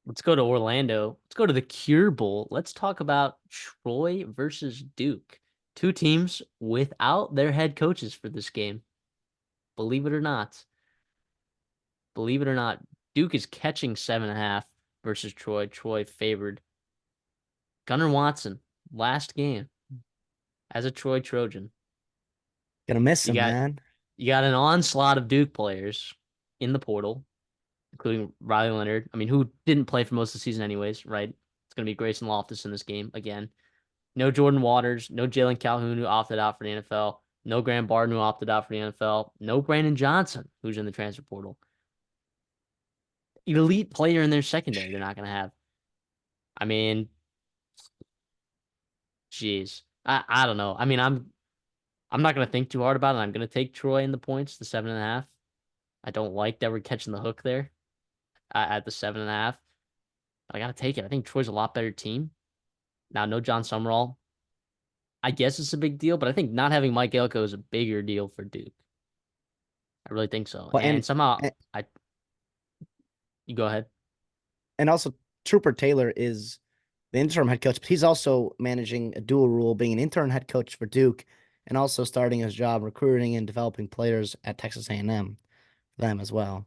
Let's go to Orlando. Let's go to the Cure Bowl. Let's talk about Troy versus Duke. Two teams without their head coaches for this game. Believe it or not. Believe it or not, Duke is catching 7.5 versus Troy. Troy favored. Gunnar Watson, last game as a Troy Trojan. Gonna miss You him, got man. you got an onslaught of Duke players in the portal, including Riley Leonard. I mean, who didn't play for most of the season anyways, right? It's gonna be Grayson Loftus in this game again. No Jordan Waters, no Jalen Calhoun who opted out for the NFL, no Graham Barden who opted out for the NFL, no Brandon Johnson who's in the transfer portal. Elite player in their secondary, they're not gonna have. I mean, jeez. I don't know. I mean, I'm not gonna think too hard about it. I'm gonna take Troy in the points, the 7.5. I don't like that we're catching the hook there at the 7.5. But I gotta take it. I think Troy's a lot better team. Now, no John Summerall. I guess it's a big deal, but I think not having Mike Elko is a bigger deal for Duke. I really think so. Well, And somehow and I you go ahead. and also Trooper Taylor is the interim head coach, but he's also managing a dual role, being an intern head coach for Duke and also starting his job recruiting and developing players at Texas A&M for them as well.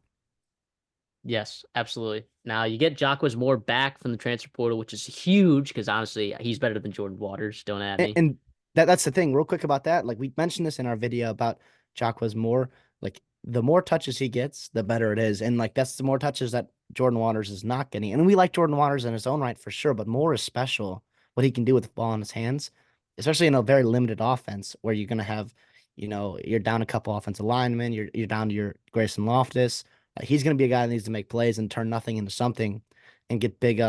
Yes, absolutely. Now you get Jacquez Moore back from the transfer portal, which is huge because honestly, he's better than Jordan Waters. Don't at And, me. and that's the thing, real quick about that. Like we mentioned this in our video about Jacquez Moore. Like the more touches he gets, the better it is. And like that's the more touches that Jordan Waters is not getting. And we like Jordan Waters in his own right for sure, but Moore is special what he can do with the ball in his hands, especially in a very limited offense where you're gonna have, you're down a couple offensive linemen, you're down to your Grayson Loftus. He's gonna be a guy that needs to make plays and turn nothing into something and get big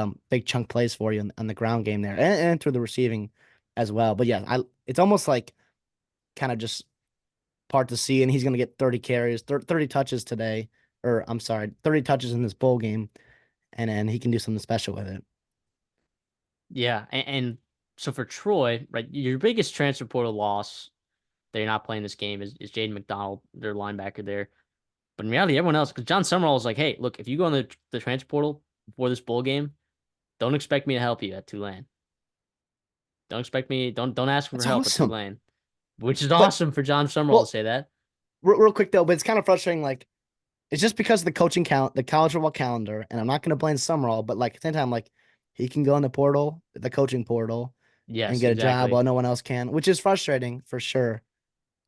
chunk plays for you on the ground game there and through the receiving as well. But yeah, it's almost like kind of just part to see, and he's going to get 30 carries, 30 touches today, or I'm sorry, 30 touches in this bowl game, and then he can do something special with it. Yeah, and so for Troy, right, your biggest transfer portal loss they're not playing this game is Jaden McDonald, their linebacker there. But in reality, everyone else, because John Summerall was like, hey, look, if you go on the transfer portal before this bowl game, don't expect me to help you at Tulane. Don't expect me, don't ask for That's help at awesome. Tulane, which is But awesome for John Summerall to well, say that. real quick though, but it's kind of frustrating. Like it's just because of the coaching count, the college football calendar, and I'm not going to blame Summerall, but like at the same time, like he can go in the portal, the coaching portal, and Yes, get a job exactly. while no one else can, which is frustrating for sure.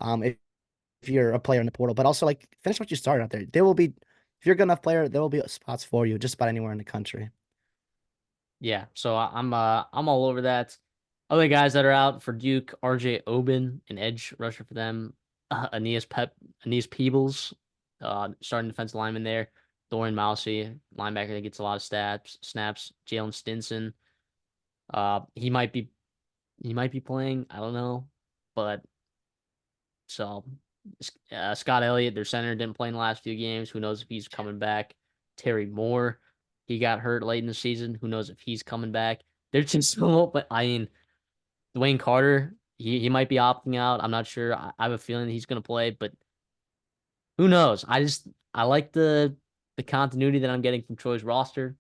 If you're a player in the portal, but also like finish what you started out there. There will be, if you're a good enough player, there will be spots for you just about anywhere in the country. Yeah, so I'm all over that. Other guys that are out for Duke, RJ Oben, an edge rusher for them. Aeneas Peebles, starting defensive lineman there. Dorian Mousey, linebacker that gets a lot of snaps. Jalen Stinson, he might be playing. I don't know, but so Scott Elliott, their center, didn't play in the last few games. Who knows if he's coming back? Terry Moore, he got hurt late in the season. Who knows if he's coming back? They're just so, but I mean, Dwayne Carter, he might be opting out. I'm not sure. I have a feeling he's going to play, but who knows? I like the continuity that I'm getting from Troy's roster.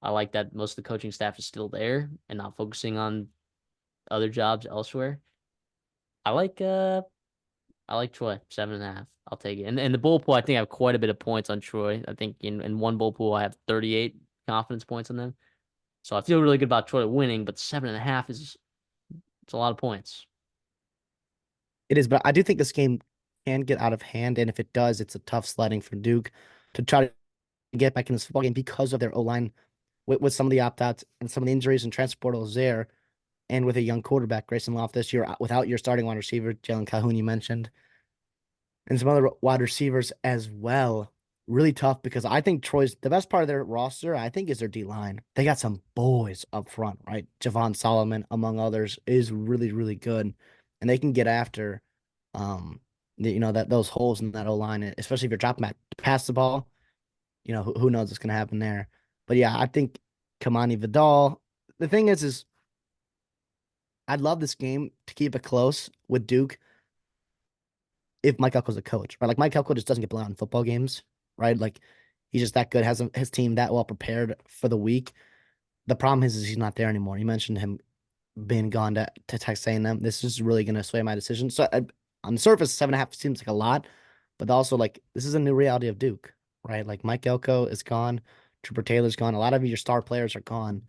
I like that most of the coaching staff is still there and not focusing on other jobs elsewhere. I like uh I like Troy, 7.5. I'll take it. And the bowl pool, I think I have quite a bit of points on Troy. I think in one bowl pool I have 38 confidence points on them. So I feel really good about Troy winning, but 7.5 is it's a lot of points. It is, but I do think this game can get out of hand, and if it does, it's a tough sledding for Duke to try to get back in this football game because of their O line with some of the opt outs and some of the injuries and transfer portals there, and with a young quarterback, Grayson Loftus, you're without your starting wide receiver, Jalen Calhoun, you mentioned, and some other wide receivers as well. Really tough because I think Troy's the best part of their roster, I think, is their D line. They got some boys up front, right? Javon Solomon, among others, is really, really good. And they can get after that those holes in that O line, especially if you're dropping back to pass the ball, who knows what's gonna happen there. But yeah, I think Kamani Vidal. The thing is I'd love this game to keep it close with Duke if Mike Elko's a coach, right? Like Mike Elko just doesn't get blown out in football games, right? Like He's just that good. Has his team that well prepared for the week. The problem is he's not there anymore. You mentioned him being gone to Texas A&M. This is really going to sway my decision. So on the surface, 7.5 seems like a lot, but also like this is a new reality of Duke, right? Like Mike Elko is gone, Trooper Taylor's gone. A lot of your star players are gone.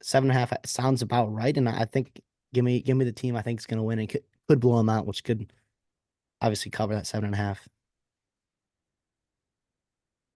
7.5 sounds about right, and I think give me the team I think is going to win and could blow them out, which could obviously cover that 7.5.